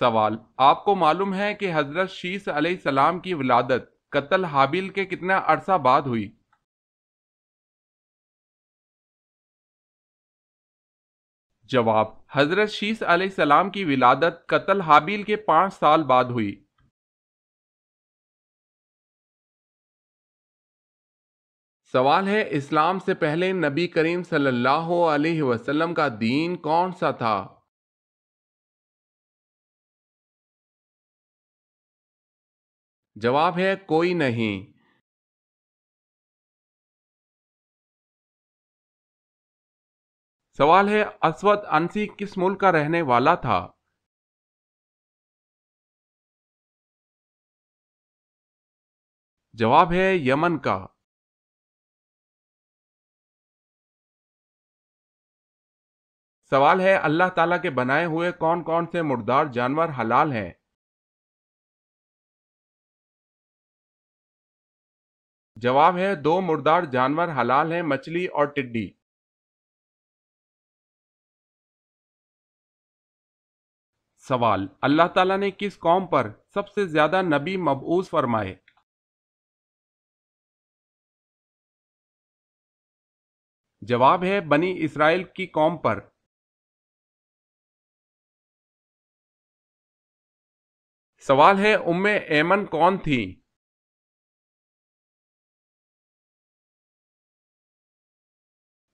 سوال: آپ کو معلوم ہے کہ حضرت شیس علیہ السلام کی ولادت قتل حابیل کے کتنا عرصہ بعد ہوئی؟ جواب: حضرت شیس علیہ السلام کی ولادت قتل حابیل کے 5 سال بعد ہوئی۔ سوال ہے: اسلام سے پہلے نبی کریم صلی اللہ علیہ وسلم کا دین کون سا تھا؟ جواب ہے کوئی نہیں۔ سوال ہے: اسود عنسی کس ملک کا رہنے والا تھا؟ جواب ہے یمن کا۔ سوال ہے: اللہ تعالیٰ کے بنائے ہوئے کون کون سے مردار جانور حلال ہیں؟ جواب ہے 2 مردار جانور حلال ہیں، مچھلی اور ٹڈی۔ سوال: اللہ تعالیٰ نے کس قوم پر سب سے زیادہ نبی مبعوث فرمائے؟ جواب ہے بنی اسرائیل کی قوم پر۔ سوال ہے: ام ایمن کون تھی؟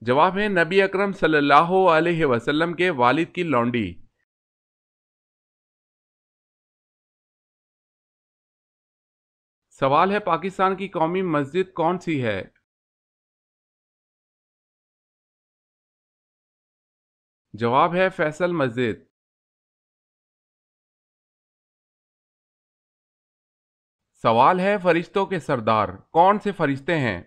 جواب ہے نبی اکرم صلی اللہ علیہ وسلم کے والد کی لونڈی۔ سوال ہے: پاکستان کی قومی مسجد کون سی ہے؟ جواب ہے فیصل مسجد۔ سوال ہے: فرشتوں کے سردار کون سے فرشتے ہیں؟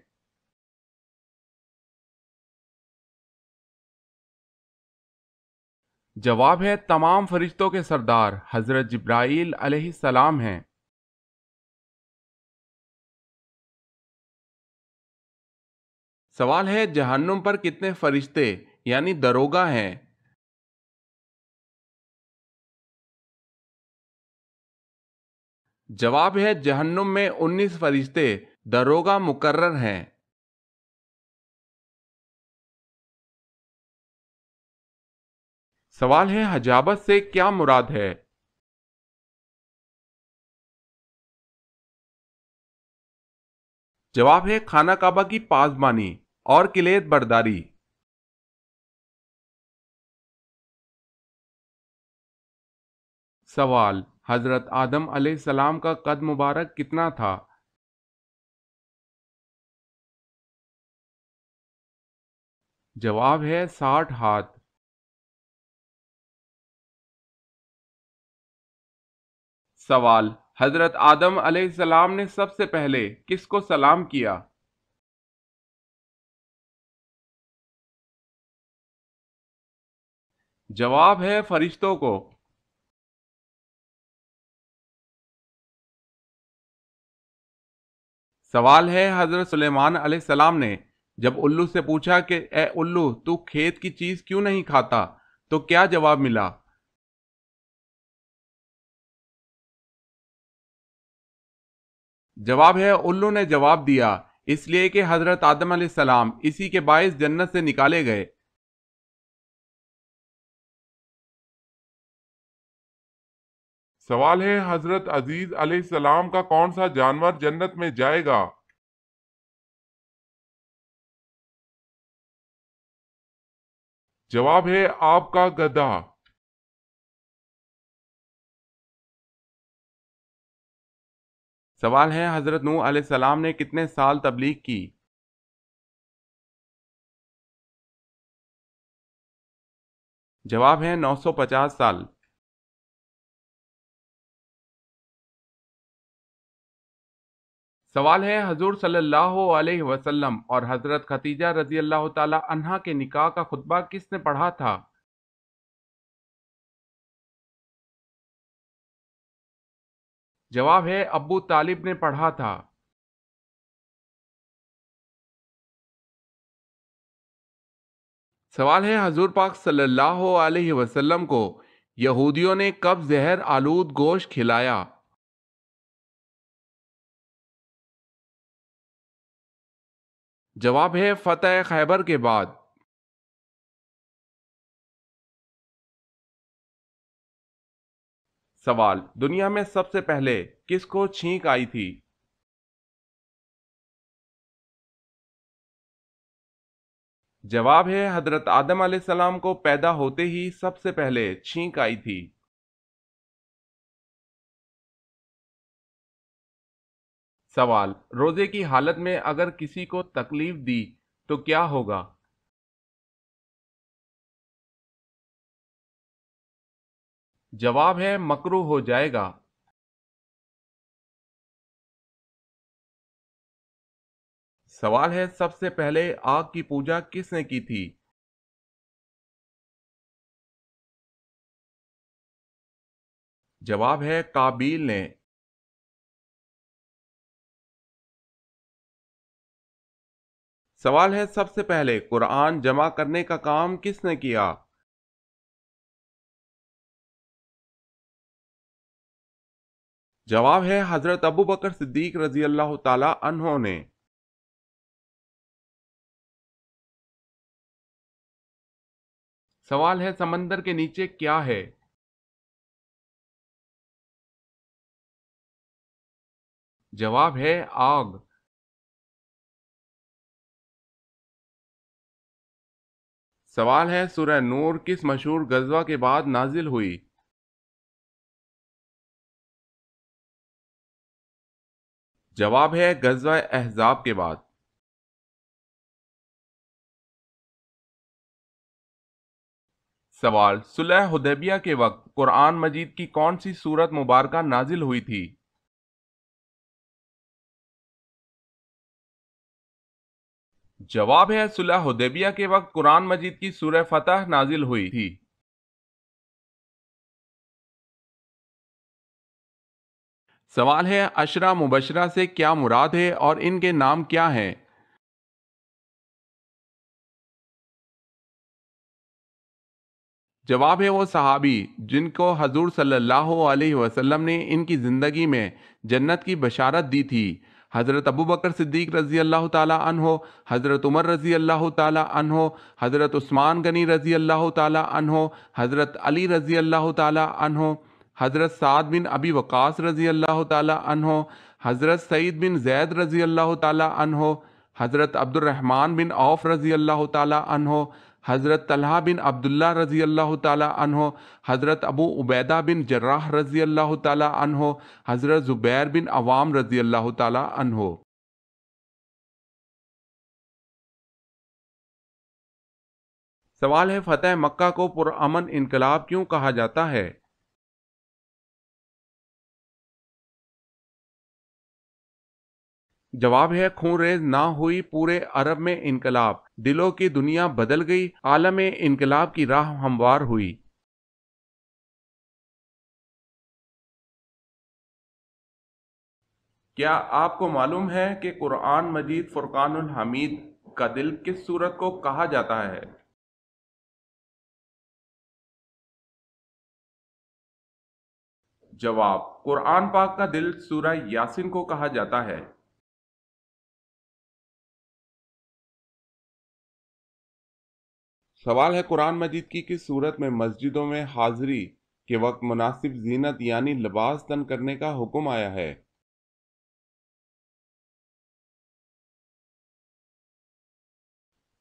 جواب ہے تمام فرشتوں کے سردار حضرت جبرائیل علیہ السلام ہیں۔ سوال ہے: جہنم پر کتنے فرشتے یعنی دروگہ ہیں؟ جواب ہے جہنم میں 19 فرشتے دروگہ مقرر ہیں۔ سوال ہے: حجابت سے کیا مراد ہے؟ جواب ہے خانہ کعبہ کی پاسبانی اور کلید برداری۔ سوال: حضرت آدم علیہ السلام کا قد مبارک کتنا تھا؟ جواب ہے 60 ہاتھ۔ سوال: حضرت آدم علیہ السلام نے سب سے پہلے کس کو سلام کیا؟ جواب ہے فرشتوں کو۔ سوال ہے: حضرت سلیمان علیہ السلام نے جب الو سے پوچھا کہ اے الو تو کھیت کی چیز کیوں نہیں کھاتا تو کیا جواب ملا؟ جواب ہے الو نے جواب دیا اس لیے کہ حضرت آدم علیہ السلام اسی کے باعث جنت سے نکالے گئے۔ سوال ہے: حضرت عزیز علیہ السلام کا کون سا جانور جنت میں جائے گا؟ جواب ہے آپ کا گدھا۔ سوال ہے: حضرت نوح علیہ السلام نے کتنے سال تبلیغ کی؟ جواب ہے 950 سال۔ سوال ہے: حضور صلی اللہ علیہ وسلم اور حضرت خدیجہ رضی اللہ تعالی عنہا کے نکاح کا خطبہ کس نے پڑھا تھا؟ جواب ہے ابو طالب نے پڑھا تھا۔ سوال ہے: حضور پاک صلی اللہ علیہ وسلم کو یہودیوں نے کب زہر آلود گوشت کھلایا؟ جواب ہے فتح خیبر کے بعد۔ سوال، دنیا میں سب سے پہلے کس کو چھینک آئی تھی؟ جواب ہے حضرت آدم علیہ السلام کو پیدا ہوتے ہی سب سے پہلے چھینک آئی تھی۔ سوال، روزے کی حالت میں اگر کسی کو تکلیف دی تو کیا ہوگا؟ جواب ہے مکروہ ہو جائے گا۔ سوال ہے سب سے پہلے آگ کی پوجا کس نے کی تھی؟ جواب ہے قابیل نے۔ سوال ہے سب سے پہلے قرآن جمع کرنے کا کام کس نے کیا؟ جواب ہے حضرت ابو بکر صدیق رضی اللہ تعالی عنہ نے۔ سوال ہے سمندر کے نیچے کیا ہے؟ جواب ہے آگ۔ سوال ہے سورہ نور کس مشہور غزوہ کے بعد نازل ہوئی؟ جواب ہے غزوہ احزاب کے بعد۔ سوال، صلح حدیبیہ کے وقت قرآن مجید کی کون سی سورت مبارکہ نازل ہوئی تھی؟ جواب ہے صلح حدیبیہ کے وقت قرآن مجید کی سورہ فتح نازل ہوئی تھی۔ سوال ہے عشرہ مبشرہ سے کیا مراد ہے اور ان کے نام کیا ہیں؟ جواب ہے وہ صحابی جن کو حضور صلی اللہ علیہ وسلم نے ان کی زندگی میں جنت کی بشارت دی تھی۔ حضرت ابو بکر صدیق رضی اللہ تعالی عنہ، حضرت عمر رضی اللہ تعالی عنہ، حضرت عثمان غنی رضی اللہ تعالی عنہ، حضرت علی رضی اللہ تعالی عنہ، حضرت سعد بن ابی وقاص رضی اللہ تعالی عنہ، حضرت سعید بن زید رضی اللہ تعالی عنہ، حضرت عبد الرحمن بن عوف رضی اللہ تعالی عنہ، حضرت طلحہ بن عبداللہ رضی اللہ تعالی عنہ، حضرت ابو عبیدہ بن جراح رضی اللہ تعالی عنہ، حضرت زبیر بن عوام رضی اللہ تعالی عنہ۔ سوال ہے فتح مکہ کو پرامن انقلاب کیوں کہا جاتا ہے؟ جواب ہے خون ریز نہ ہوئی پورے عرب میں انقلاب، دلوں کی دنیا بدل گئی، عالم انقلاب کی راہ ہموار ہوئی۔ کیا آپ کو معلوم ہے کہ قرآن مجید فرقان الحمید کا دل کس سورت کو کہا جاتا ہے؟ جواب، قرآن پاک کا دل سورہ یاسین کو کہا جاتا ہے۔ سوال ہے قرآن مجید کی کس صورت میں مسجدوں میں حاضری کے وقت مناسب زینت یعنی لباس تن کرنے کا حکم آیا ہے؟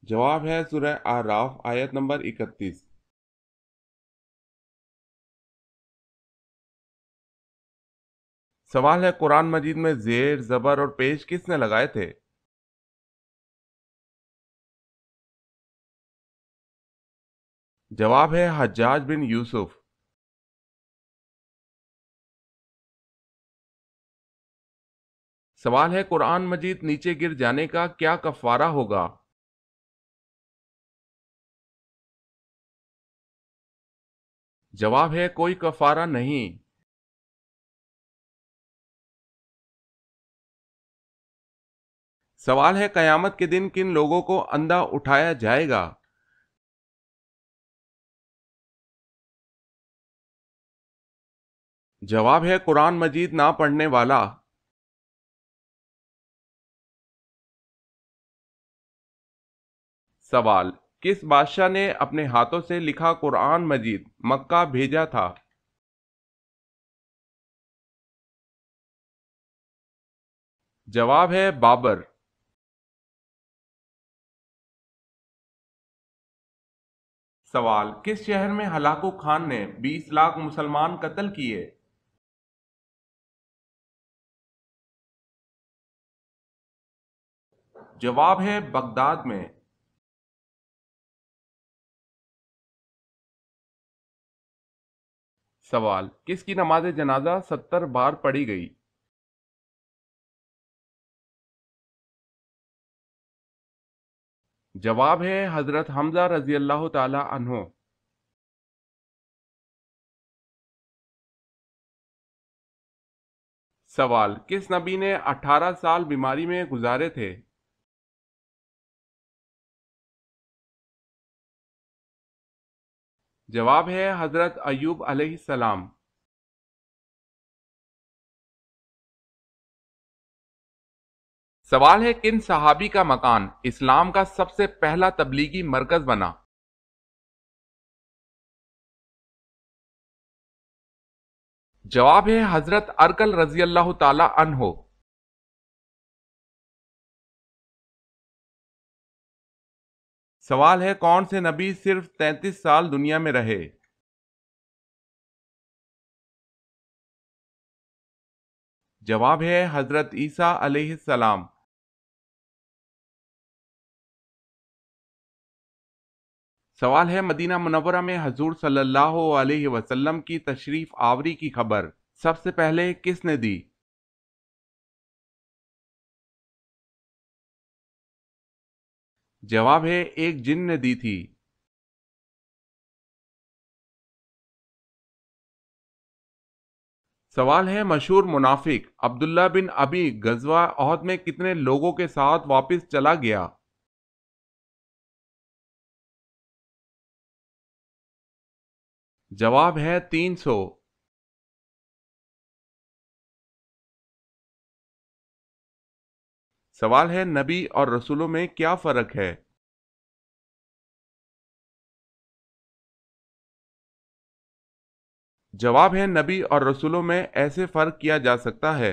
جواب ہے سورہ اعراف آیت نمبر 31۔ سوال ہے قرآن مجید میں زیر، زبر اور پیش کس نے لگائے تھے؟ جواب ہے حجاج بن یوسف۔ سوال ہے قرآن مجید نیچے گر جانے کا کیا کفارہ ہوگا؟ جواب ہے کوئی کفارہ نہیں۔ سوال ہے قیامت کے دن کن لوگوں کو اندھا اٹھایا جائے گا؟ جواب ہے قرآن مجید نہ پڑھنے والا۔ سوال، کس بادشاہ نے اپنے ہاتھوں سے لکھا قرآن مجید مکہ بھیجا تھا؟ جواب ہے بابر۔ سوال، کس شہر میں ہلاکو خان نے 20 لاکھ مسلمان قتل کیے؟ جواب ہے بغداد میں۔ سوال، کس کی نماز جنازہ 70 بار پڑھی گئی؟ جواب ہے حضرت حمزہ رضی اللہ تعالی عنہ۔ سوال، کس نبی نے 18 سال بیماری میں گزارے تھے؟ جواب ہے حضرت ایوب علیہ السلام۔ سوال ہے، کن صحابی کا مکان اسلام کا سب سے پہلا تبلیغی مرکز بنا؟ جواب ہے حضرت ارکل رضی اللہ تعالی عنہ۔ سوال ہے، کون سے نبی صرف 33 سال دنیا میں رہے؟ جواب ہے حضرت عیسیٰ علیہ السلام۔ سوال ہے، مدینہ منورہ میں حضور صلی اللہ علیہ وسلم کی تشریف آوری کی خبر سب سے پہلے کس نے دی؟ جواب ہے ایک جن نے دی تھی۔ سوال ہے، مشہور منافق عبداللہ بن ابی غزوہ احد میں کتنے لوگوں کے ساتھ واپس چلا گیا؟ جواب ہے 300۔ سوال ہے، نبی اور رسولوں میں کیا فرق ہے؟ جواب ہے، نبی اور رسولوں میں ایسے فرق کیا جا سکتا ہے۔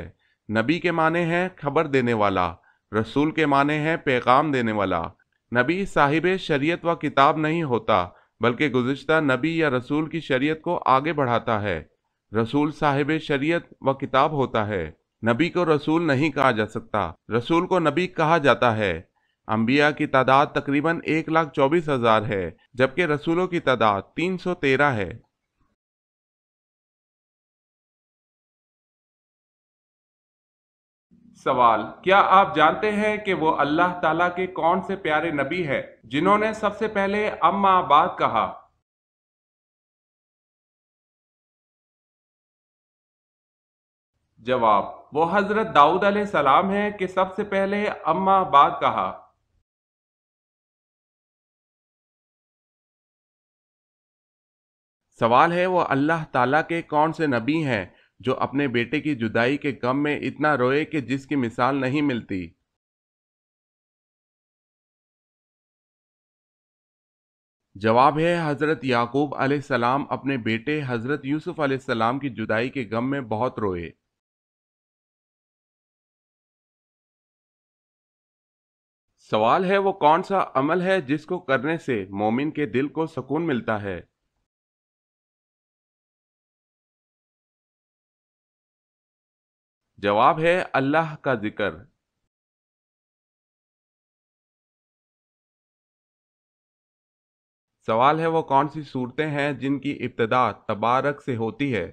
نبی کے معنی ہیں خبر دینے والا، رسول کے معنی ہیں پیغام دینے والا۔ نبی صاحب شریعت و کتاب نہیں ہوتا، بلکہ گزشتہ نبی یا رسول کی شریعت کو آگے بڑھاتا ہے۔ رسول صاحب شریعت و کتاب ہوتا ہے۔ نبی کو رسول نہیں کہا جا سکتا، رسول کو نبی کہا جاتا ہے۔ انبیاء کی تعداد تقریباً 1,24,000 ہے، جبکہ رسولوں کی تعداد 313 ہے۔ سوال، کیا آپ جانتے ہیں کہ وہ اللہ تعالیٰ کے کون سے پیارے نبی ہے جنہوں نے سب سے پہلے اما بعد کہا؟ جواب، وہ حضرت داؤد علیہ السلام ہے کہ سب سے پہلے اما بعد کہا۔ سوال ہے، وہ اللہ تعالیٰ کے کون سے نبی ہیں جو اپنے بیٹے کی جدائی کے غم میں اتنا روئے کہ جس کی مثال نہیں ملتی؟ جواب ہے حضرت یعقوب علیہ السلام اپنے بیٹے حضرت یوسف علیہ السلام کی جدائی کے غم میں بہت روئے۔ سوال ہے، وہ کون سا عمل ہے جس کو کرنے سے مومن کے دل کو سکون ملتا ہے؟ جواب ہے اللہ کا ذکر۔ سوال ہے، وہ کون سی صورتیں ہیں جن کی ابتدا تبارک سے ہوتی ہے؟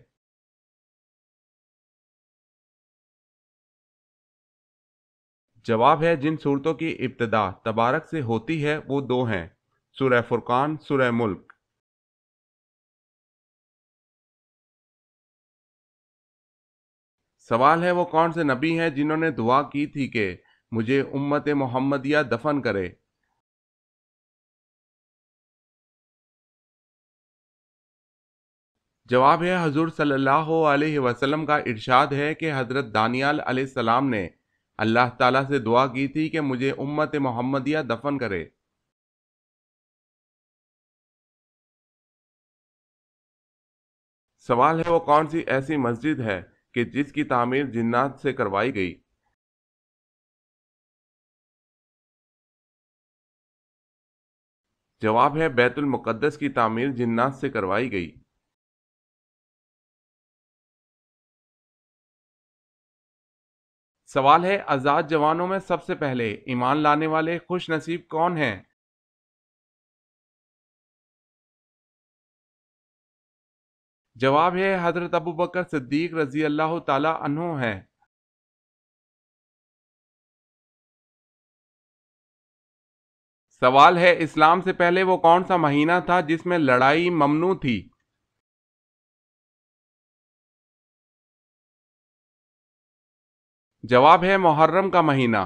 جواب ہے، جن صورتوں کی ابتدا تبارک سے ہوتی ہے وہ دو ہیں، سورہ فرقان، سورہ ملک۔ سوال ہے، وہ کون سے نبی ہیں جنہوں نے دعا کی تھی کہ مجھے امت محمدیہ دفن کرے؟ جواب ہے، حضور صلی اللہ علیہ وسلم کا ارشاد ہے کہ حضرت دانیال علیہ السلام نے اللہ تعالیٰ سے دعا کی تھی کہ مجھے امت محمدیہ دفن کرے۔ سوال ہے، وہ کون سی ایسی مسجد ہے کہ جس کی تعمیر جنات سے کروائی گئی؟ جواب ہے، بیت المقدس کی تعمیر جنات سے کروائی گئی۔ سوال ہے، آزاد جوانوں میں سب سے پہلے ایمان لانے والے خوش نصیب کون ہیں؟ جواب ہے، حضرت ابوبکر صدیق رضی اللہ تعالی عنہ ہیں۔ سوال ہے، اسلام سے پہلے وہ کون سا مہینہ تھا جس میں لڑائی ممنوع تھی؟ جواب ہے، محرم کا مہینہ۔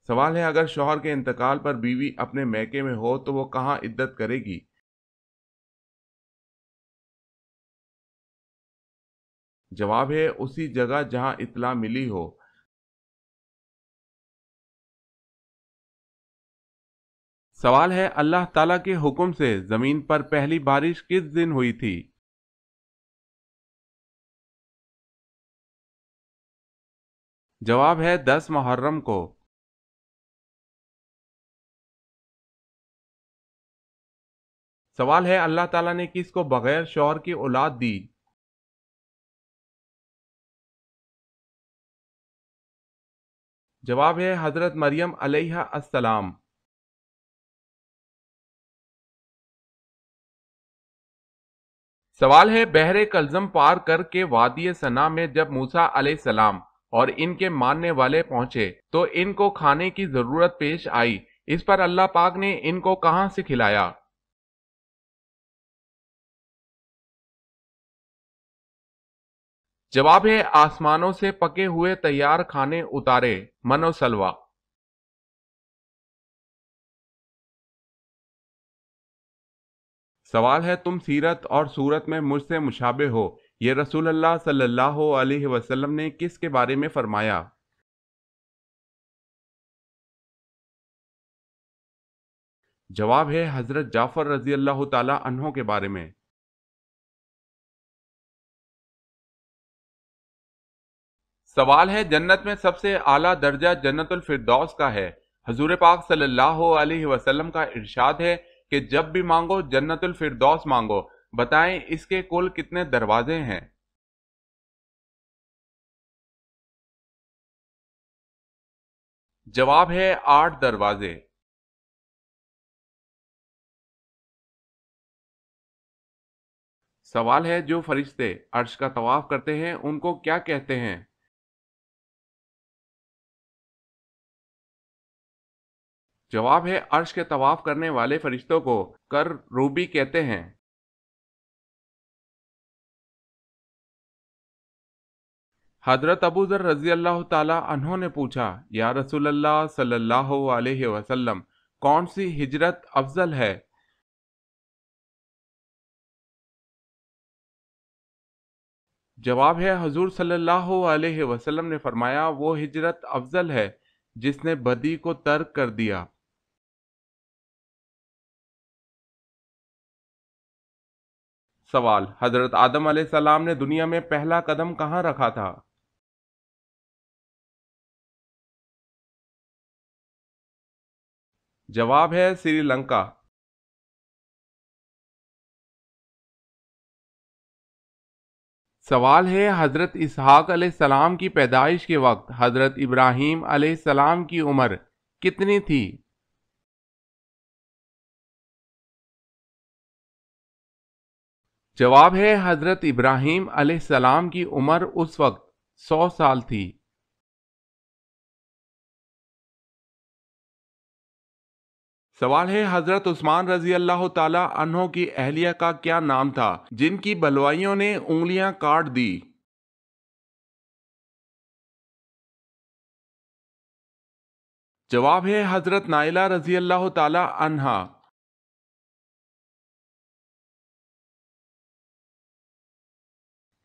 سوال ہے، اگر شوہر کے انتقال پر بیوی اپنے میکے میں ہو تو وہ کہاں عدت کرے گی؟ جواب ہے، اسی جگہ جہاں اطلاع ملی ہو۔ سوال ہے، اللہ تعالیٰ کے حکم سے زمین پر پہلی بارش کس دن ہوئی تھی؟ جواب ہے، 10 محرم کو۔ سوال ہے، اللہ تعالیٰ نے کس کو بغیر شوہر کی اولاد دی؟ جواب ہے، حضرت مریم علیہ السلام۔ سوال ہے، بحر کلزم پار کر کے وادی سنا میں جب موسیٰ علیہ السلام اور ان کے ماننے والے پہنچے تو ان کو کھانے کی ضرورت پیش آئی، اس پر اللہ پاک نے ان کو کہاں سے کھلایا؟ جواب ہے، آسمانوں سے پکے ہوئے تیار کھانے اتارے، من و سلوہ۔ سوال ہے، تم سیرت اور صورت میں مجھ سے مشابہ ہو، یہ رسول اللہ صلی اللہ علیہ وسلم نے کس کے بارے میں فرمایا؟ جواب ہے، حضرت جعفر رضی اللہ تعالی عنہ کے بارے میں۔ سوال ہے، جنت میں سب سے اعلیٰ درجہ جنت الفردوس کا ہے، حضور پاک صلی اللہ علیہ وسلم کا ارشاد ہے کہ جب بھی مانگو جنت الفردوس مانگو، بتائیں اس کے کل کتنے دروازے ہیں؟ جواب ہے، 8 دروازے۔ سوال ہے، جو فرشتے عرش کا طواف کرتے ہیں ان کو کیا کہتے ہیں؟ جواب ہے، عرش کے طواف کرنے والے فرشتوں کو کر روبی کہتے ہیں۔ حضرت ابو ذر رضی اللہ تعالی عنہ نے پوچھا، یا رسول اللہ صلی اللہ علیہ وسلم، کون سی ہجرت افضل ہے؟ جواب ہے، حضور صلی اللہ علیہ وسلم نے فرمایا، وہ ہجرت افضل ہے جس نے بدی کو ترک کر دیا۔ سوال، حضرت آدم علیہ السلام نے دنیا میں پہلا قدم کہاں رکھا تھا؟ جواب ہے، سری لنکا۔ سوال ہے، حضرت اسحاق علیہ السلام کی پیدائش کے وقت حضرت ابراہیم علیہ السلام کی عمر کتنی تھی؟ جواب ہے، حضرت ابراہیم علیہ السلام کی عمر اس وقت 100 سال تھی۔ سوال ہے، حضرت عثمان رضی اللہ تعالی عنہ کی اہلیہ کا کیا نام تھا جن کی بلوائیوں نے انگلیاں کاٹ دی؟ جواب ہے حضرت نائلہ رضی اللہ تعالی عنہا۔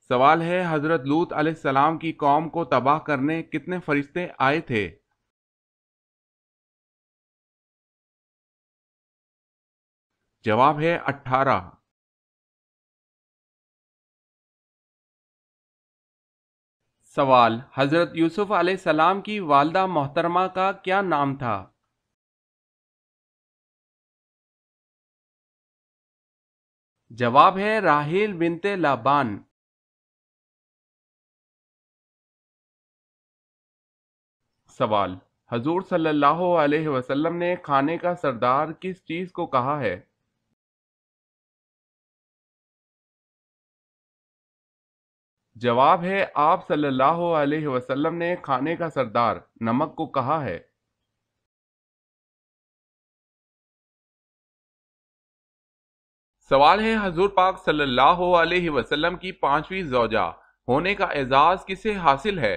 سوال ہے حضرت لوط علیہ السلام کی قوم کو تباہ کرنے کتنے فرشتے آئے تھے؟ جواب ہے 18۔ سوال حضرت یوسف علیہ السلام کی والدہ محترمہ کا کیا نام تھا؟ جواب ہے راحیل بنت لابان۔ سوال حضور صلی اللہ علیہ وسلم نے کھانے کا سردار کس چیز کو کہا ہے؟ جواب ہے آپ صلی اللہ علیہ وسلم نے کھانے کا سردار نمک کو کہا ہے۔ سوال ہے حضور پاک صلی اللہ علیہ وسلم کی پانچویں زوجہ ہونے کا اعزاز کسے حاصل ہے؟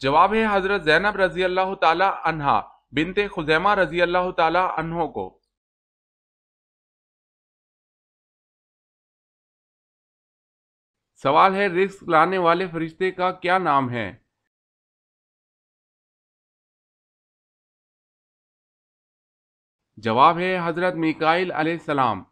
جواب ہے حضرت زینب رضی اللہ تعالی عنہا بنت خزیمہ رضی اللہ تعالی عنہ کو۔ سوال ہے رزق لانے والے فرشتے کا کیا نام ہے؟ جواب ہے حضرت میکائیل علیہ السلام۔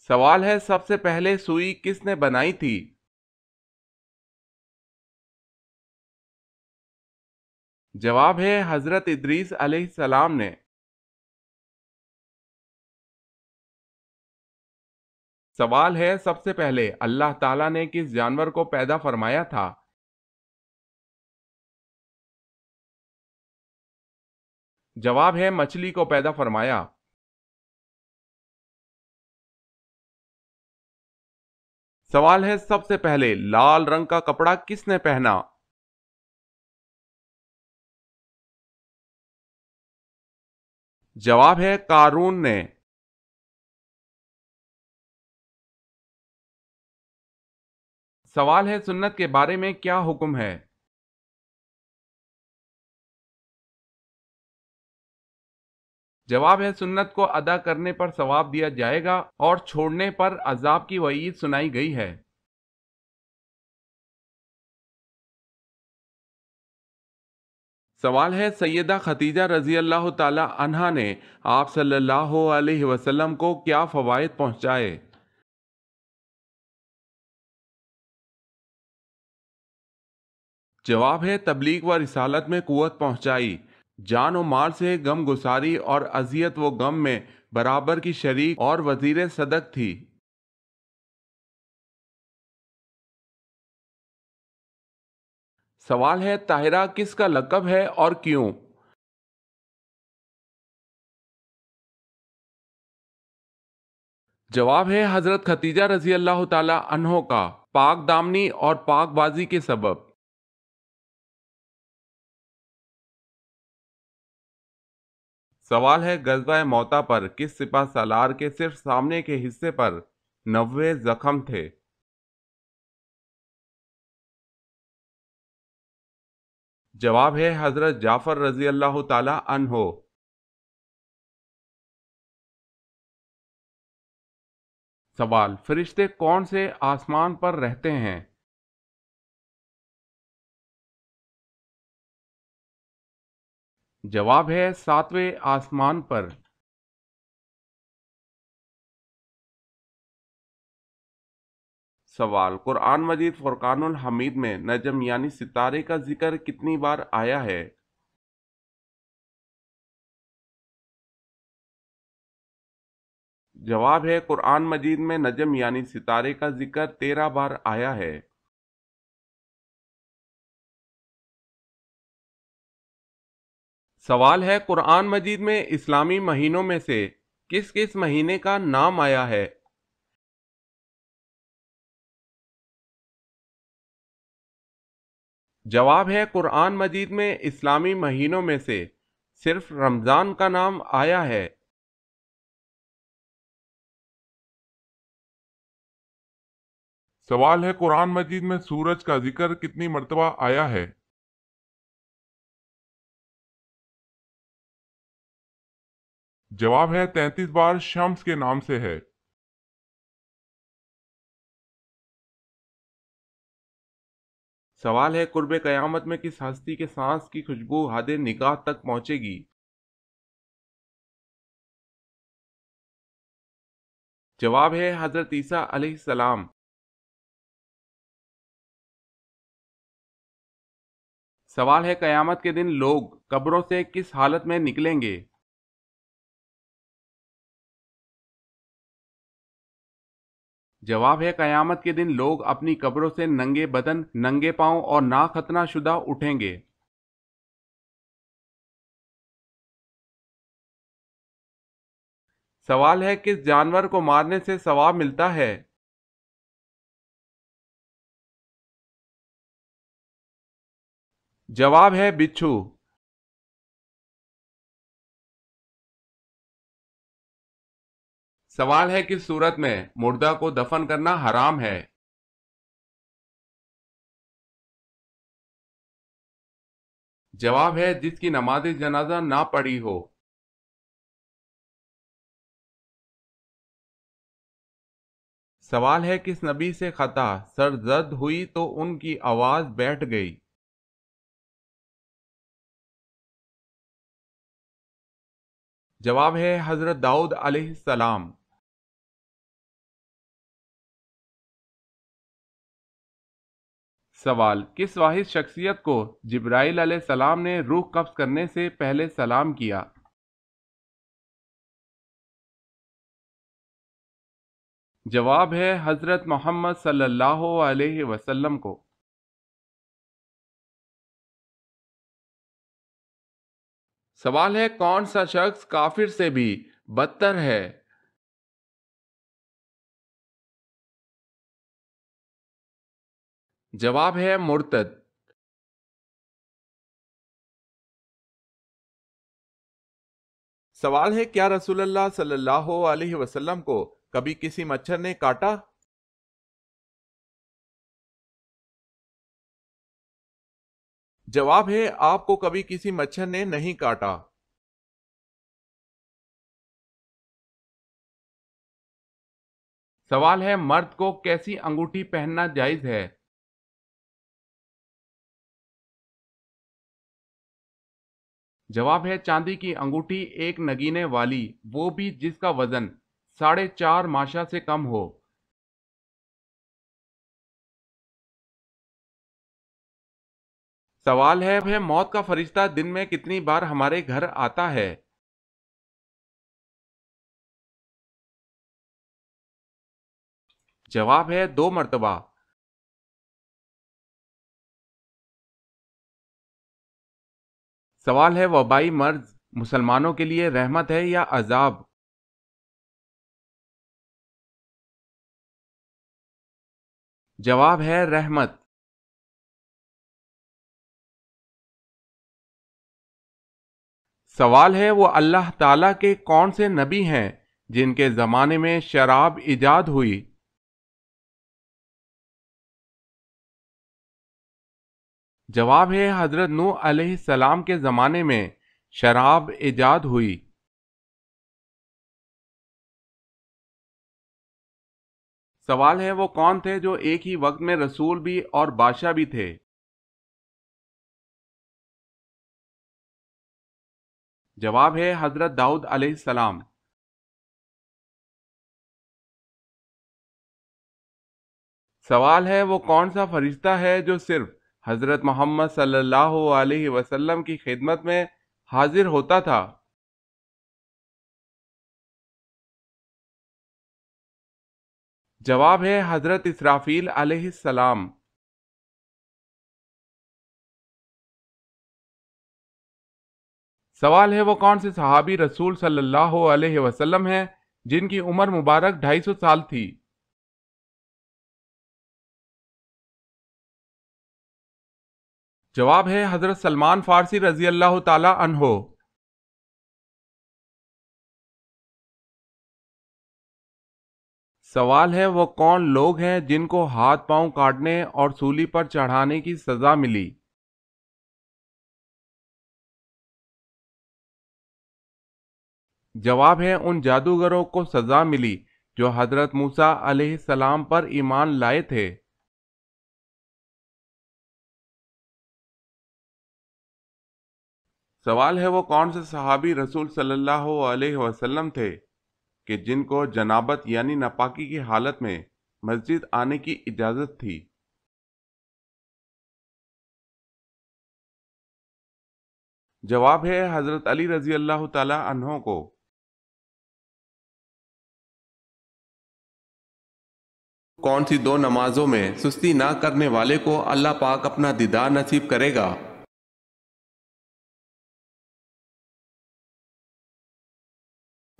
سوال ہے سب سے پہلے سوئی کس نے بنائی تھی؟ جواب ہے حضرت ادریس علیہ السلام نے۔ سوال ہے سب سے پہلے اللہ تعالیٰ نے کس جانور کو پیدا فرمایا تھا؟ جواب ہے مچھلی کو پیدا فرمایا۔ سوال ہے سب سے پہلے لال رنگ کا کپڑا کس نے پہنا؟ جواب ہے قارون نے۔ سوال ہے سنت کے بارے میں کیا حکم ہے؟ جواب ہے سنت کو ادا کرنے پر ثواب دیا جائے گا اور چھوڑنے پر عذاب کی وعید سنائی گئی ہے۔ سوال ہے سیدہ خدیجہ رضی اللہ تعالی عنہا نے آپ صلی اللہ علیہ وسلم کو کیا فوائد پہنچائے؟ جواب ہے تبلیغ و رسالت میں قوت پہنچائی، جان و مال سے غم گساری اور اذیت و غم میں برابر کی شریک اور وزیر صدق تھی۔ سوال ہے طاہرہ کس کا لقب ہے اور کیوں؟ جواب ہے حضرت خدیجہ رضی اللہ تعالی عنہ کا پاک دامنی اور پاک بازی کے سبب۔ سوال ہے غزوہ موتا پر کس سپہ سالار کے صرف سامنے کے حصے پر 90 زخم تھے؟ جواب ہے حضرت جعفر رضی اللہ تعالی عنہ۔ سوال فرشتے کون سے آسمان پر رہتے ہیں؟ جواب ہے ساتویں آسمان پر۔ سوال قرآن مجید فرقان الحمید میں نجم یعنی ستارے کا ذکر کتنی بار آیا ہے؟ جواب ہے قرآن مجید میں نجم یعنی ستارے کا ذکر 13 بار آیا ہے۔ سوال ہے قرآن مجید میں اسلامی مہینوں میں سے کس کس مہینے کا نام آیا ہے؟ جواب ہے قرآن مجید میں اسلامی مہینوں میں سے صرف رمضان کا نام آیا ہے۔ سوال ہے قرآن مجید میں سورج کا ذکر کتنی مرتبہ آیا ہے؟ جواب ہے 33 بار شمس کے نام سے ہے۔ سوال ہے قرب قیامت میں کس ہستی کے سانس کی خوشبو حد نگاہ تک پہنچے گی؟ جواب ہے حضرت عیسیٰ علیہ السلام۔ سوال ہے قیامت کے دن لوگ قبروں سے کس حالت میں نکلیں گے؟ جواب ہے قیامت کے دن لوگ اپنی قبروں سے ننگے بدن، ننگے پاؤں اور ناختنہ شدہ اٹھیں گے۔ سوال ہے کس جانور کو مارنے سے ثواب ملتا ہے؟ جواب ہے بچھو۔ سوال ہے کس صورت میں مردہ کو دفن کرنا حرام ہے؟ جواب ہے جس کی نماز جنازہ نہ پڑھی ہو۔ سوال ہے کس نبی سے خطا سر زد ہوئی تو ان کی آواز بیٹھ گئی؟ جواب ہے حضرت داؤد علیہ السلام۔ سوال کس واحد شخصیت کو جبرائیل علیہ السلام نے روح قبض کرنے سے پہلے سلام کیا؟ جواب ہے حضرت محمد صلی اللہ علیہ وسلم کو۔ سوال ہے کون سا شخص کافر سے بھی بدتر ہے؟ جواب ہے مرتد۔ سوال ہے کیا رسول اللہ صلی اللہ علیہ وسلم کو کبھی کسی مچھر نے کاٹا؟ جواب ہے آپ کو کبھی کسی مچھر نے نہیں کاٹا۔ سوال ہے مرد کو کیسی انگوٹھی پہننا جائز ہے؟ جواب ہے چاندی کی انگوٹھی ایک نگینے والی، وہ بھی جس کا وزن 4.5 ماشا سے کم ہو۔ سوال ہے موت کا فرشتہ دن میں کتنی بار ہمارے گھر آتا ہے؟ جواب ہے 2 مرتبہ۔ سوال ہے وبائی مرض مسلمانوں کے لیے رحمت ہے یا عذاب؟ جواب ہے رحمت۔ سوال ہے وہ اللہ تعالیٰ کے کون سے نبی ہیں جن کے زمانے میں شراب ایجاد ہوئی؟ جواب ہے حضرت نوح علیہ السلام کے زمانے میں شراب ایجاد ہوئی۔ سوال ہے وہ کون تھے جو ایک ہی وقت میں رسول بھی اور بادشاہ بھی تھے؟ جواب ہے حضرت داؤد علیہ السلام۔ سوال ہے وہ کون سا فرشتہ ہے جو صرف حضرت محمد صلی اللہ علیہ وسلم کی خدمت میں حاضر ہوتا تھا؟ جواب ہے حضرت اسرافیل علیہ السلام۔ سوال ہے وہ کون سے صحابی رسول صلی اللہ علیہ وسلم ہیں جن کی عمر مبارک 250 سال تھی؟ جواب ہے حضرت سلمان فارسی رضی اللہ تعالی عنہ۔ سوال ہے وہ کون لوگ ہیں جن کو ہاتھ پاؤں کاٹنے اور سولی پر چڑھانے کی سزا ملی؟ جواب ہے ان جادوگروں کو سزا ملی جو حضرت موسیٰ علیہ السلام پر ایمان لائے تھے۔ سوال ہے وہ کون سے صحابی رسول صلی اللہ علیہ وسلم تھے کہ جن کو جنابت یعنی ناپاکی کی حالت میں مسجد آنے کی اجازت تھی؟ جواب ہے حضرت علی رضی اللہ تعالی عنہ کو۔ کون سی دو نمازوں میں سستی نہ کرنے والے کو اللہ پاک اپنا دیدار نصیب کرے گا؟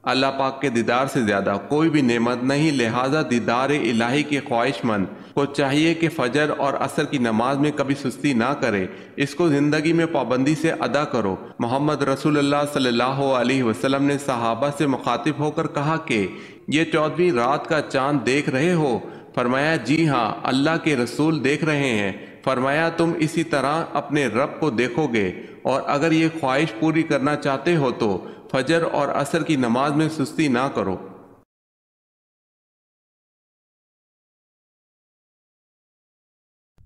اللہ پاک کے دیدار سے زیادہ کوئی بھی نعمت نہیں، لہذا دیدار الہی کے خواہش مند کو چاہیے کہ فجر اور عصر کی نماز میں کبھی سستی نہ کرے، اس کو زندگی میں پابندی سے ادا کرو۔ محمد رسول اللہ صلی اللہ علیہ وسلم نے صحابہ سے مخاطب ہو کر کہا کہ یہ 14ویں رات کا چاند دیکھ رہے ہو؟ فرمایا جی ہاں اللہ کے رسول دیکھ رہے ہیں۔ فرمایا تم اسی طرح اپنے رب کو دیکھو گے، اور اگر یہ خواہش پوری کرنا چاہتے ہو تو فجر اور عصر کی نماز میں سستی نہ کرو۔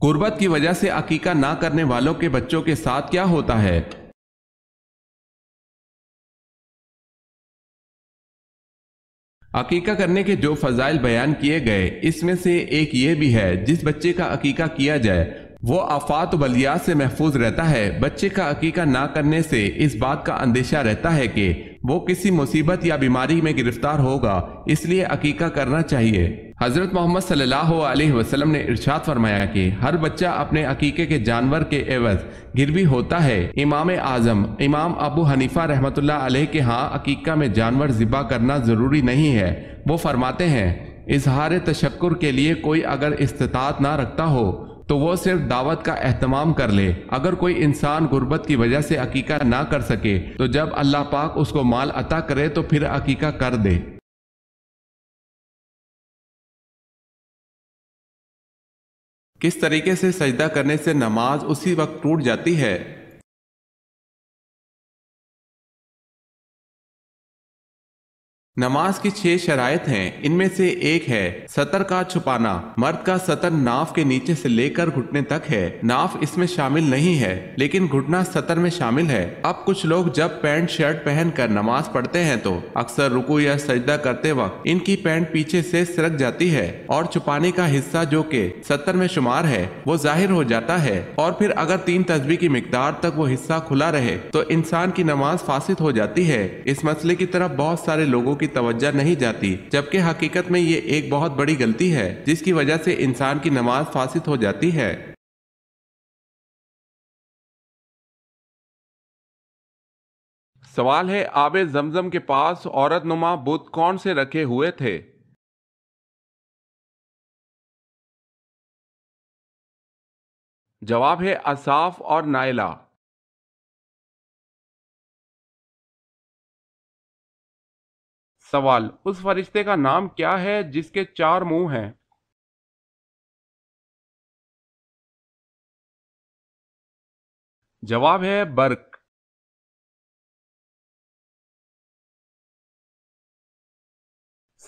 غربت کی وجہ سے عقیقہ نہ کرنے والوں کے بچوں کے ساتھ کیا ہوتا ہے؟ عقیقہ کرنے کے جو فضائل بیان کیے گئے اس میں سے ایک یہ بھی ہے جس بچے کا عقیقہ کیا جائے وہ آفات و بلیات سے محفوظ رہتا ہے۔ بچے کا عقیقہ نہ کرنے سے اس بات کا اندیشہ رہتا ہے کہ وہ کسی مصیبت یا بیماری میں گرفتار ہوگا، اس لیے عقیقہ کرنا چاہیے۔ حضرت محمد صلی اللہ علیہ وسلم نے ارشاد فرمایا کہ ہر بچہ اپنے عقیقے کے جانور کے عوض گروی ہوتا ہے۔ امام اعظم امام ابو حنیفہ رحمۃ اللہ علیہ کے ہاں عقیقہ میں جانور ذبح کرنا ضروری نہیں ہے۔ وہ فرماتے ہیں اظہار تشکر کے لیے کوئی اگر استطاعت نہ رکھتا ہو تو وہ صرف دعوت کا اہتمام کر لے۔ اگر کوئی انسان غربت کی وجہ سے عقیقہ نہ کر سکے تو جب اللہ پاک اس کو مال عطا کرے تو پھر عقیقہ کر دے۔ کس طریقے سے سجدہ کرنے سے نماز اسی وقت ٹوٹ جاتی ہے؟ نماز کی 6 شرائط ہیں، ان میں سے ایک ہے سطر کا چھپانا۔ مرد کا سطر ناف کے نیچے سے لے کر گھٹنے تک ہے، ناف اس میں شامل نہیں ہے لیکن گھٹنا سطر میں شامل ہے۔ اب کچھ لوگ جب پینٹ شرٹ پہن کر نماز پڑھتے ہیں تو اکثر رکوع یا سجدہ کرتے وقت ان کی پینٹ پیچھے سے سرک جاتی ہے اور چھپانے کا حصہ جو کہ سطر میں شمار ہے وہ ظاہر ہو جاتا ہے، اور پھر اگر 3 تسبیح کی مقدار تک وہ حصہ کھلا رہے تو انسان کی نماز فاسد ہو جاتی ہے۔ اس مسئلے کی طرف بہت سارے لوگوں کی توجہ نہیں جاتی، جبکہ حقیقت میں یہ ایک بہت بڑی غلطی ہے جس کی وجہ سے انسان کی نماز فاسد ہو جاتی ہے۔ سوال ہے آب زمزم کے پاس عورت نما بت کون سے رکھے ہوئے تھے؟ جواب ہے اصاف اور نائلہ۔ سوال اس فرشتے کا نام کیا ہے جس کے 4 منہ ہیں؟ جواب ہے برق۔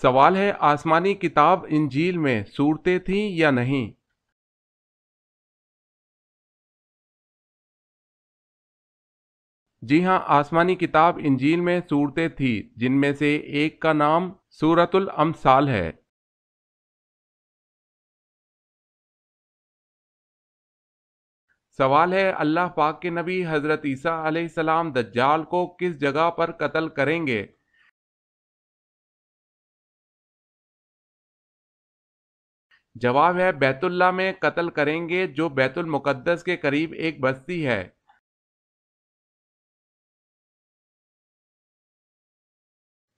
سوال ہے آسمانی کتاب انجیل میں صورتیں تھیں یا نہیں؟ جی ہاں، آسمانی کتاب انجیل میں صورتیں تھیں جن میں سے ایک کا نام سورۃ الامثال ہے۔ سوال ہے اللہ پاک کے نبی حضرت عیسیٰ علیہ السلام دجال کو کس جگہ پر قتل کریں گے؟ جواب ہے بیت اللہ میں قتل کریں گے جو بیت المقدس کے قریب ایک بستی ہے۔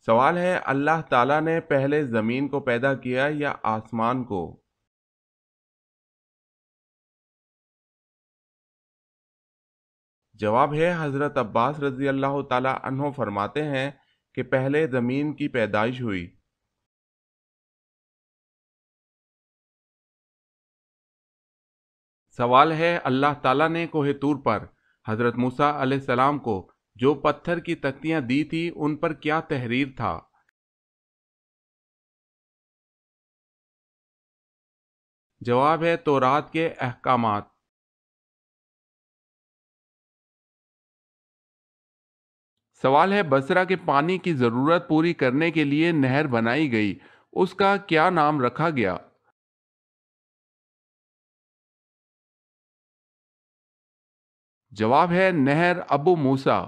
سوال ہے اللہ تعالیٰ نے پہلے زمین کو پیدا کیا یا آسمان کو؟ جواب ہے حضرت عباس رضی اللہ تعالی عنہ فرماتے ہیں کہ پہلے زمین کی پیدائش ہوئی۔ سوال ہے اللہ تعالیٰ نے کوہ طور پر حضرت موسیٰ علیہ السلام کو جو پتھر کی تختیاں دی تھی ان پر کیا تحریر تھا؟ جواب ہے تورات کے احکامات۔ سوال ہے بصرہ کے پانی کی ضرورت پوری کرنے کے لیے نہر بنائی گئی، اس کا کیا نام رکھا گیا؟ جواب ہے نہر ابو موسیٰ۔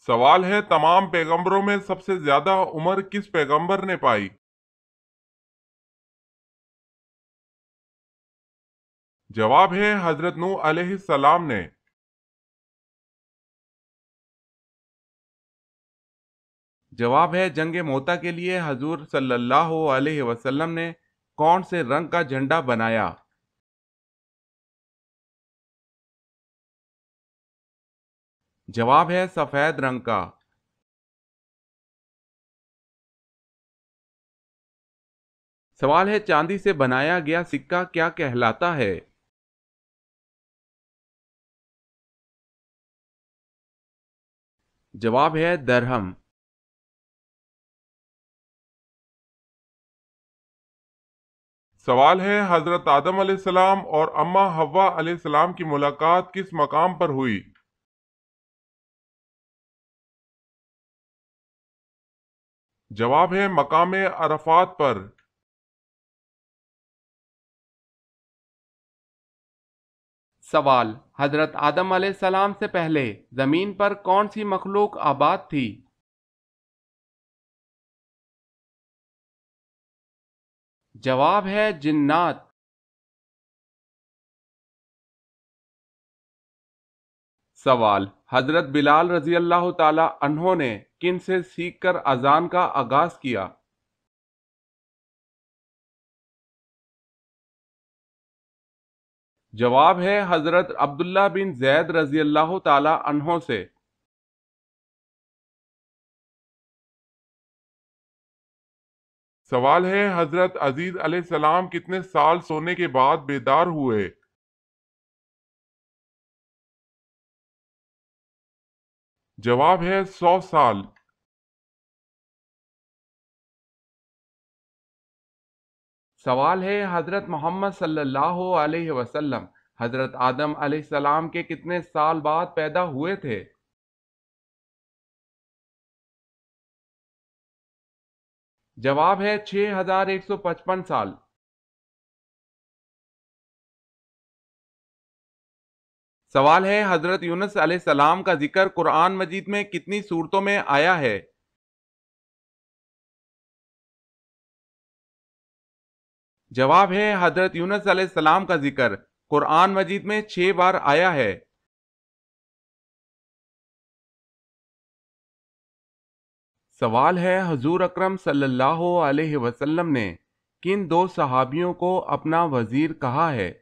سوال ہے تمام پیغمبروں میں سب سے زیادہ عمر کس پیغمبر نے پائی؟ جواب ہے حضرت نوح علیہ السلام نے۔ جواب ہے جنگ موتا کے لیے حضور صلی اللہ علیہ وسلم نے کون سے رنگ کا جھنڈا بنایا؟ جواب ہے سفید رنگ کا۔ سوال ہے چاندی سے بنایا گیا سکہ کیا کہلاتا ہے؟ جواب ہے درہم۔ سوال ہے حضرت آدم علیہ السلام اور اماں حوا علیہ السلام کی ملاقات کس مقام پر ہوئی؟ جواب ہے مقام عرفات پر۔ سوال حضرت آدم علیہ السلام سے پہلے زمین پر کون سی مخلوق آباد تھی؟ جواب ہے جنات۔ سوال حضرت بلال رضی اللہ تعالی عنہ نے کن سے سیکھ کر اذان کا آغاز کیا؟ جواب ہے حضرت عبداللہ بن زید رضی اللہ تعالی عنہ سے۔ سوال ہے حضرت عزیز علیہ السلام کتنے سال سونے کے بعد بیدار ہوئے؟ جواب ہے 100 سال۔ سوال ہے حضرت محمد صلی اللہ علیہ وسلم حضرت آدم علیہ السلام کے کتنے سال بعد پیدا ہوئے تھے؟ جواب ہے 6155 سال۔ سوال ہے حضرت یونس علیہ السلام کا ذکر قرآن مجید میں کتنی صورتوں میں آیا ہے؟ جواب ہے حضرت یونس علیہ السلام کا ذکر قرآن مجید میں 6 بار آیا ہے۔ سوال ہے حضور اکرم صلی اللہ علیہ وسلم نے کن 2 صحابیوں کو اپنا وزیر کہا ہے؟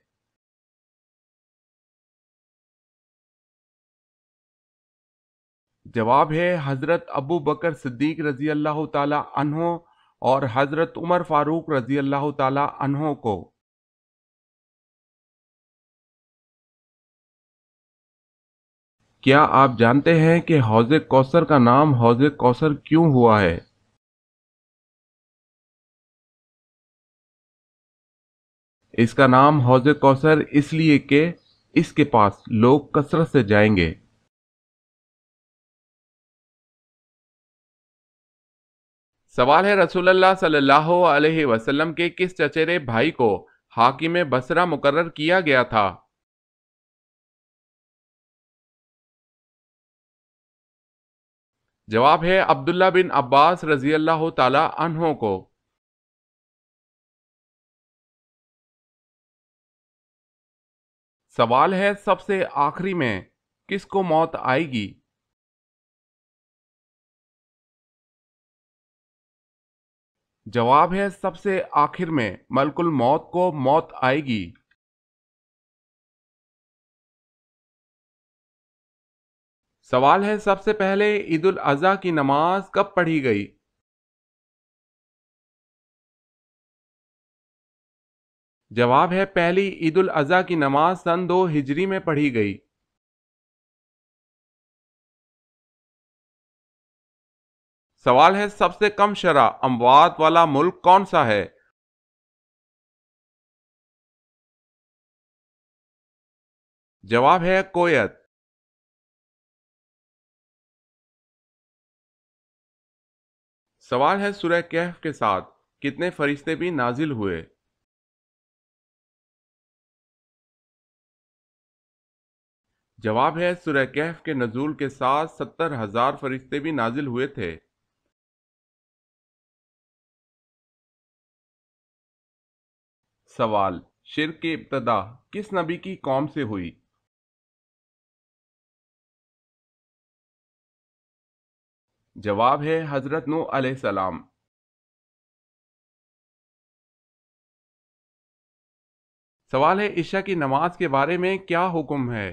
جواب ہے حضرت ابو بکر صدیق رضی اللہ تعالی عنہ اور حضرت عمر فاروق رضی اللہ تعالی عنہ کو۔ کیا آپ جانتے ہیں کہ حوض کوثر کا نام حوض کوثر کیوں ہوا ہے؟ اس کا نام حوض کوثر اس لیے کہ اس کے پاس لوگ کثرت سے جائیں گے۔ سوال ہے رسول اللہ صلی اللہ علیہ وسلم کے کس چچیرے بھائی کو حاکم بصرہ مقرر کیا گیا تھا؟ جواب ہے عبداللہ بن عباس رضی اللہ تعالی عنہ کو۔ سوال ہے سب سے آخری میں کس کو موت آئے گی؟ جواب ہے سب سے آخر میں ملک الموت کو موت آئے گی۔ سوال ہے سب سے پہلے عید الاضحیٰ کی نماز کب پڑھی گئی؟ جواب ہے پہلی عید الاضحیٰ کی نماز سن 2 ہجری میں پڑھی گئی۔ سوال ہے سب سے کم شرح اموات والا ملک کون سا ہے؟ جواب ہے کویت۔ سوال ہے سورہ کہف کے ساتھ کتنے فرشتے بھی نازل ہوئے؟ جواب ہے سورہ کہف کے نزول کے ساتھ 70,000 فرشتے بھی نازل ہوئے تھے۔ سوال شرک کی ابتدا کس نبی کی قوم سے ہوئی؟ جواب ہے حضرت نوح علیہ السلام۔ سوال ہے عشاء کی نماز کے بارے میں کیا حکم ہے؟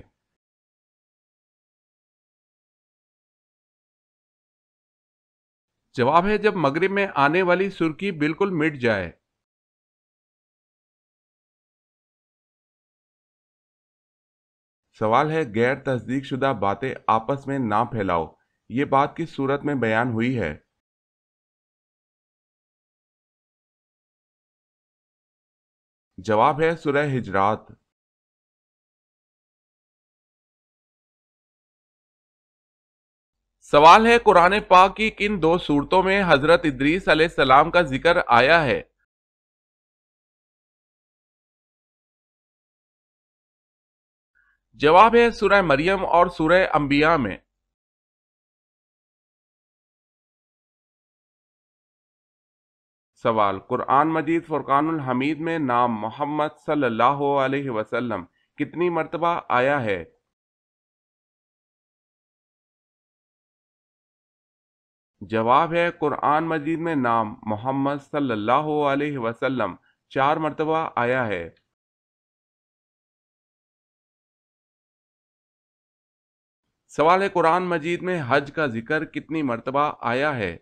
جواب ہے جب مغرب میں آنے والی سرخی بالکل مٹ جائے۔ سوال ہے غیر تصدیق شدہ باتیں آپس میں نہ پھیلاؤ، یہ بات کس صورت میں بیان ہوئی ہے؟ جواب ہے سورہ حجرات۔ سوال ہے قرآن پاک کی کن 2 سورتوں میں حضرت ادریس علیہ السلام کا ذکر آیا ہے؟ جواب ہے سورہ مریم اور سورہ انبیاء میں۔ سوال قرآن مجید فرقان الحمید میں نام محمد صلی اللہ علیہ وسلم کتنی مرتبہ آیا ہے؟ جواب ہے قرآن مجید میں نام محمد صلی اللہ علیہ وسلم 4 مرتبہ آیا ہے۔ سوال ہے قرآن مجید میں حج کا ذکر کتنی مرتبہ آیا ہے؟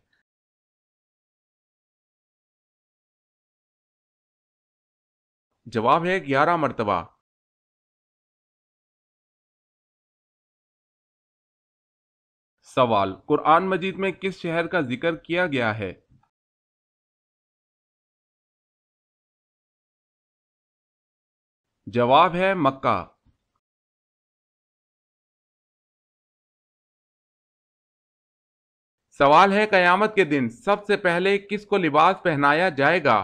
جواب ہے 11 مرتبہ۔ سوال قرآن مجید میں کس شہر کا ذکر کیا گیا ہے؟ جواب ہے مکہ۔ سوال ہے قیامت کے دن سب سے پہلے کس کو لباس پہنایا جائے گا؟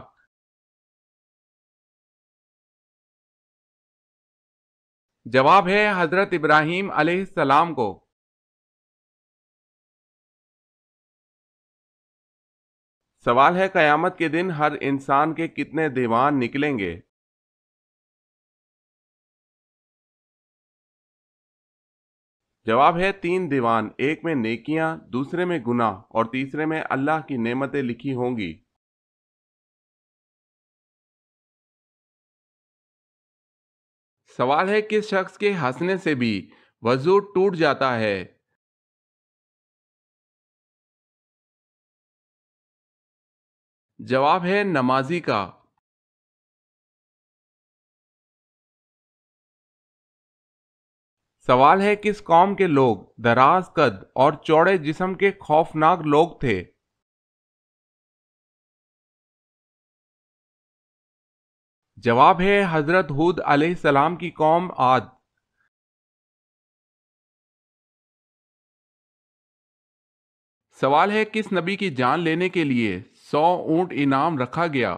جواب ہے حضرت ابراہیم علیہ السلام کو۔ سوال ہے قیامت کے دن ہر انسان کے کتنے دیوان نکلیں گے؟ جواب ہے 3 دیوان، ایک میں نیکیاں، دوسرے میں گناہ اور تیسرے میں اللہ کی نعمتیں لکھی ہوں گی۔ سوال ہے کس شخص کے ہنسنے سے بھی وضو ٹوٹ جاتا ہے؟ جواب ہے نمازی کا۔ سوال ہے کس قوم کے لوگ دراز قد اور چوڑے جسم کے خوفناک لوگ تھے؟ جواب ہے حضرت ہود علیہ السلام کی قوم عاد۔ سوال ہے کس نبی کی جان لینے کے لیے 100 اونٹ انعام رکھا گیا؟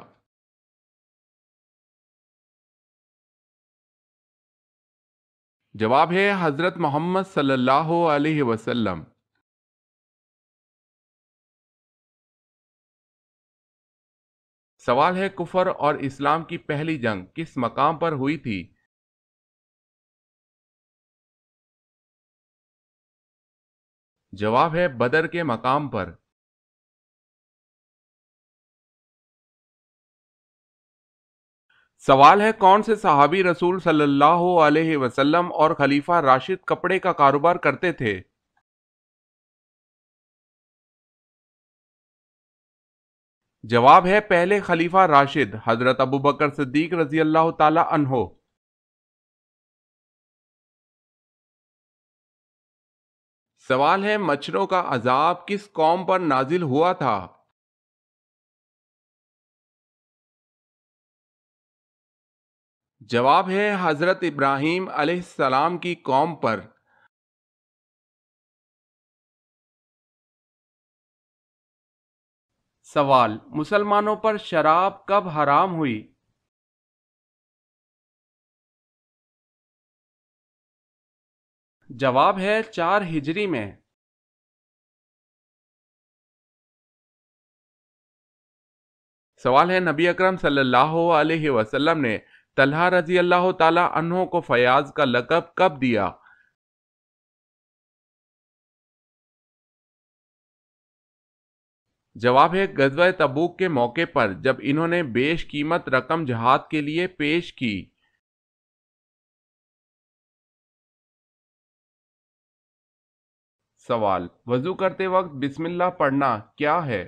جواب ہے حضرت محمد صلی اللہ علیہ وسلم۔ سوال ہے کفر اور اسلام کی پہلی جنگ کس مقام پر ہوئی تھی؟ جواب ہے بدر کے مقام پر۔ سوال ہے کون سے صحابی رسول صلی اللہ علیہ وسلم اور خلیفہ راشد کپڑے کا کاروبار کرتے تھے؟ جواب ہے پہلے خلیفہ راشد حضرت ابو بکر صدیق رضی اللہ تعالی عنہ۔ سوال ہے مچھروں کا عذاب کس قوم پر نازل ہوا تھا؟ جواب ہے حضرت ابراہیم علیہ السلام کی قوم پر۔ سوال مسلمانوں پر شراب کب حرام ہوئی؟ جواب ہے 4 ہجری میں۔ سوال ہے نبی اکرم صلی اللہ علیہ وسلم نے طلحہ رضی اللہ تعالی عنہ کو فیاض کا لقب کب دیا؟ جواب ہے غزوہ تبوک کے موقع پر جب انہوں نے بیش قیمت رقم جہاد کے لیے پیش کی۔ سوال وضو کرتے وقت بسم اللہ پڑھنا کیا ہے؟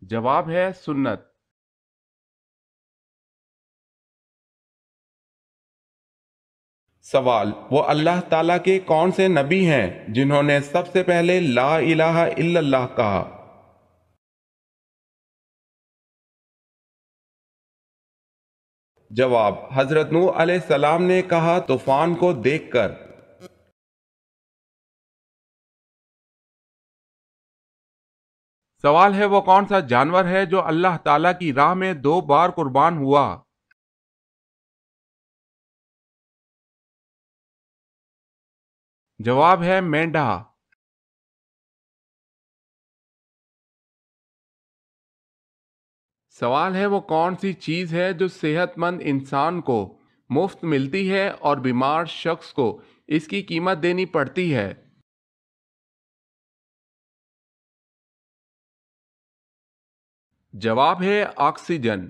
جواب ہے سنت۔ سوال وہ اللہ تعالیٰ کے کون سے نبی ہیں جنہوں نے سب سے پہلے لا الہ الا اللہ کہا؟ جواب حضرت نوح علیہ السلام نے کہا طوفان کو دیکھ کر۔ سوال ہے وہ کون سا جانور ہے جو اللہ تعالیٰ کی راہ میں 2 بار قربان ہوا؟ جواب ہے مینڈھا۔ سوال ہے وہ کون سی چیز ہے جو صحت مند انسان کو مفت ملتی ہے اور بیمار شخص کو اس کی قیمت دینی پڑتی ہے؟ جواب ہے آکسیجن۔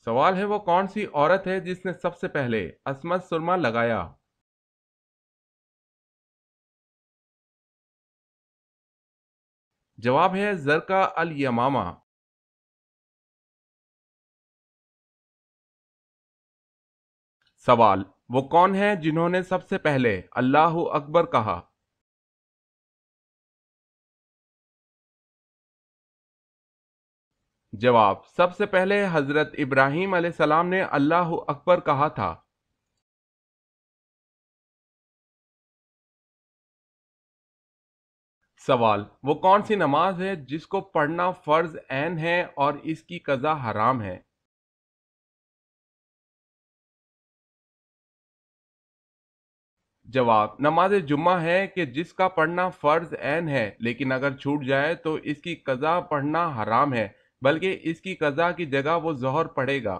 سوال ہے وہ کون سی عورت ہے جس نے سب سے پہلے عصمت سرما لگایا؟ جواب ہے زرقا الیمامہ۔ سوال وہ کون ہے جنہوں نے سب سے پہلے اللہ اکبر کہا؟ جواب سب سے پہلے حضرت ابراہیم علیہ السلام نے اللہ اکبر کہا تھا۔ سوال وہ کون سی نماز ہے جس کو پڑھنا فرض عین ہے اور اس کی قضا حرام ہے؟ جواب نماز جمعہ ہے کہ جس کا پڑھنا فرض عین ہے لیکن اگر چھوٹ جائے تو اس کی قضا پڑھنا حرام ہے، بلکہ اس کی قضا کی جگہ وہ ظہر پڑھے گا۔